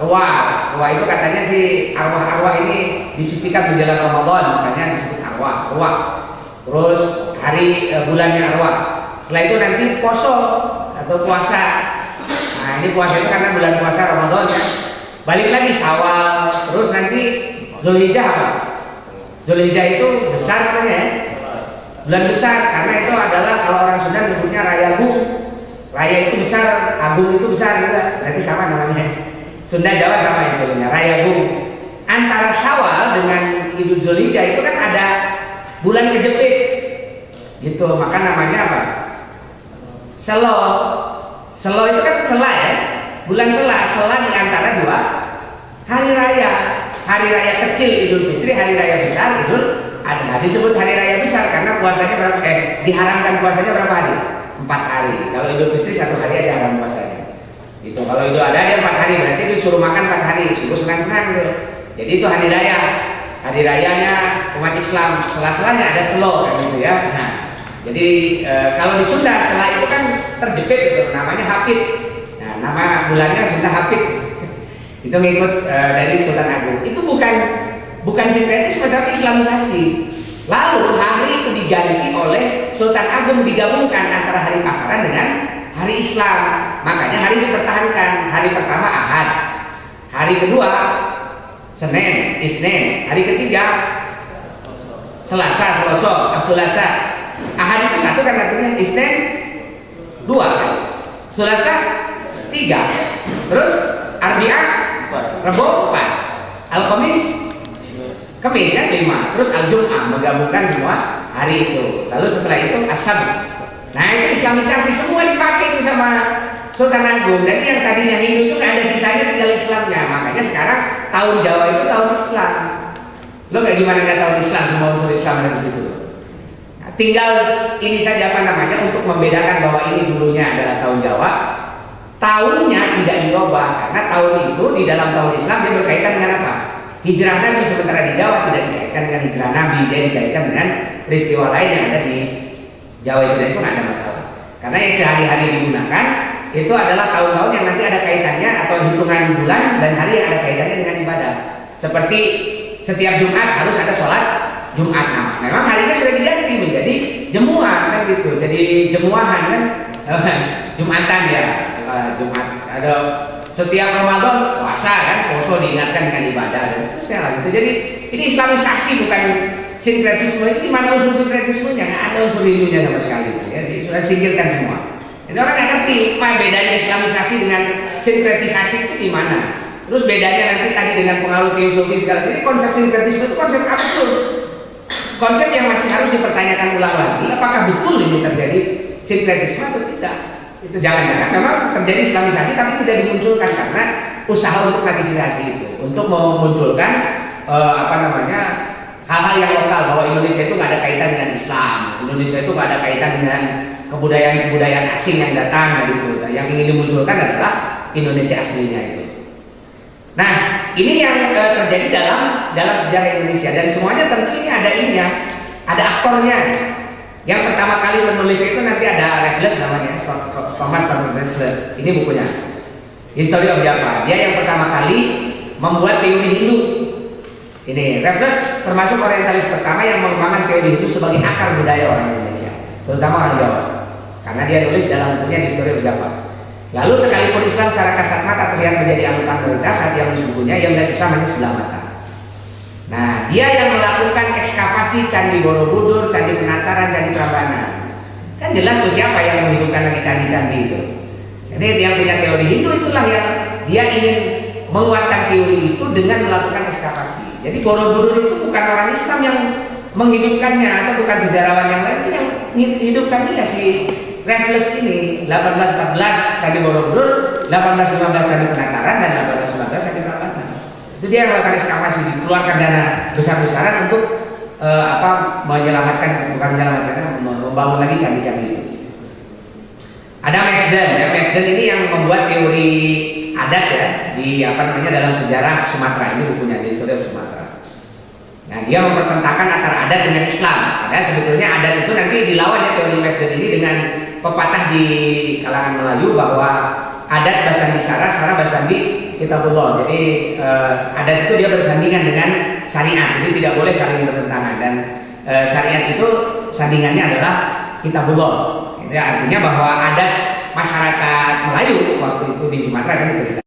Ruah itu katanya si arwah-arwah ini disucikan menjelang Ramadan, makanya disebut Ruah. Terus hari bulannya arwah. Setelah itu nanti poso atau puasa. Nah, ini puasa itu karena bulan puasa Ramadan ya. Balik lagi Syawal, terus nanti Zulhijjah apa? Zulhijjah itu besar katanya ya. Bulan besar karena itu adalah kalau orang Sunda menyebutnya Raya Agung. Raya itu besar, Agung itu besar juga. Berarti sama namanya. Sunda Jawa sama istilahnya, Raya Agung. Antara Syawal dengan Idul Zulhijjah itu kan ada bulan kejepit. Gitu, maka namanya apa? Selo. Selo itu kan sela ya, bulan sela di antara dua hari raya. Hari raya kecil Idul Fitri, hari raya besar Idul Adha. Disebut hari raya besar karena puasanya berapa? Diharamkan puasanya berapa hari? 4 hari. Kalau Idul Fitri 1 hari aja haram puasanya. Itu kalau Idul Adha dia 4 hari, berarti disuruh makan 4 hari, suruh senang-senang gitu. Jadi itu hari raya. Hari rayanya umat Islam, sela-selanya ada selo kan gitu ya. Nah, jadi kalau di Sunda sela itu kan terjepit gitu, namanya Hafid. Nah, nama bulannya Sunda Hafid. Itu ngikut dari Sultan Agung. Itu bukan sinkretisme tapi Islamisasi. Lalu hari itu diganti oleh Sultan Agung, digabungkan antara hari pasaran dengan hari Islam. Makanya hari dipertahankan. Hari pertama Ahad, hari kedua Senin, Isnin, hari ketiga Selasa, Sulata. Ahad itu 1 kan artinya, Isnin 2 kan, Sulata 3, terus Arbi'a, Rabu 4, Al-Khamis, Kamis ya 5, terus Al-Jum'ah, menggabungkan semua hari itu. Lalu setelah itu As-Sabt. Nah itu Islamisasi, semua dipakai itu sama Sultan Agung. Dan yang tadinya Hindu itu nggak ada sisanya, tinggal Islamnya. Makanya sekarang tahun Jawa itu tahun Islam. Lo nggak gimana nggak tahun Islam, semua unsur Islam ada di situ. Nah, tinggal ini saja apa namanya untuk membedakan bahwa ini dulunya adalah tahun Jawa. Tahunnya tidak dirubah karena tahun itu di dalam tahun Islam dia berkaitan dengan apa? Hijrah Nabi, sementara di Jawa tidak dikaitkan dengan hijrah Nabi, dia dikaitkan dengan peristiwa lain yang ada di Jawa itu, dan itu nggak ada masalah. Karena yang sehari-hari digunakan itu adalah tahun-tahun yang nanti ada kaitannya atau hitungan bulan dan hari yang ada kaitannya dengan ibadah. Seperti setiap Jumat harus ada sholat Jumat. Nah, memang harinya sudah diganti menjadi jemuah kan gitu. Jadi jemuahan kan Jumatan ya, Jumat. Ada setiap Ramadan puasa kan, puasa diingatkan dengan ibadah dan seterusnya lah gitu. Jadi ini Islamisasi bukan sinkretisme. Ini di mana unsur sinkretismenya? Nggak ada unsur Hindunya sama sekali. Ya, sudah singkirkan semua. Jadi orang nggak ngerti apa bedanya Islamisasi dengan sinkretisasi itu di mana. Terus bedanya nanti tadi dengan pengaruh teosofi segala. Jadi konsep sinkretisme itu konsep absurd. Konsep yang masih harus dipertanyakan ulang lagi, apakah betul ini terjadi sinkretisme atau tidak. Itu jangan-jangan memang terjadi Islamisasi tapi tidak dimunculkan karena usaha untuk ratifikasi itu, untuk memunculkan hal-hal yang lokal, bahwa Indonesia itu nggak ada kaitan dengan Islam, Indonesia itu nggak ada kaitan dengan kebudayaan asing yang datang gitu. Yang ingin dimunculkan adalah Indonesia aslinya itu. Nah, ini yang terjadi dalam sejarah Indonesia, dan semuanya tentu ini ada aktornya. Yang pertama kali menulis itu nanti ada Raffles namanya, Thomas Raffles. Ini bukunya, History of Java. Dia yang pertama kali membuat teori Hindu. Ini Raffles termasuk orientalis pertama yang mengembangkan teori Hindu sebagai akar budaya orang Indonesia, terutama orang Jawa. Karena dia nulis dalam bukunya History of Java. Lalu sekalipun Islam secara kasat mata terlihat menjadi anggota mayoritas saat dia menulis bukunya, yang melihat Islam hanya sebelah mata. Nah, dia yang melakukan ekskavasi Candi Borobudur, Candi Penataran, Candi Prambanan. Kan jelas tuh siapa yang menghidupkan lagi candi-candi itu. Jadi yang punya teori Hindu itulah yang dia ingin menguatkan teori itu dengan melakukan ekskavasi. Jadi Borobudur itu bukan orang Islam yang menghidupkannya atau bukan sejarawan yang lain, yang menghidupkan dia si Raffles ini. 1814 Candi Borobudur, 1815 Candi Penataran, dan 1819 Candi Prambanan. Itu dia yang melakukan ekskavasi, dikeluarkan dana besar-besaran untuk membangun lagi candi-candi itu. Ada Mesden, ya. Mesden ini yang membuat teori adat ya di dalam sejarah Sumatera. Ini bukunya, di History of Sumatera. Nah, dia mempertentangkan antara adat dengan Islam. Padahal sebetulnya adat itu nanti dilawan ya teori Mesden ini dengan pepatah di kalangan Melayu bahwa adat bersandi sara, sara bersandi kitabullah. Jadi adat itu dia bersandingan dengan syariat. Jadi tidak boleh saling bertentangan, dan syariat itu sandingannya adalah kitabullah. Itu artinya bahwa adat masyarakat Melayu waktu itu di Sumatera kan cerita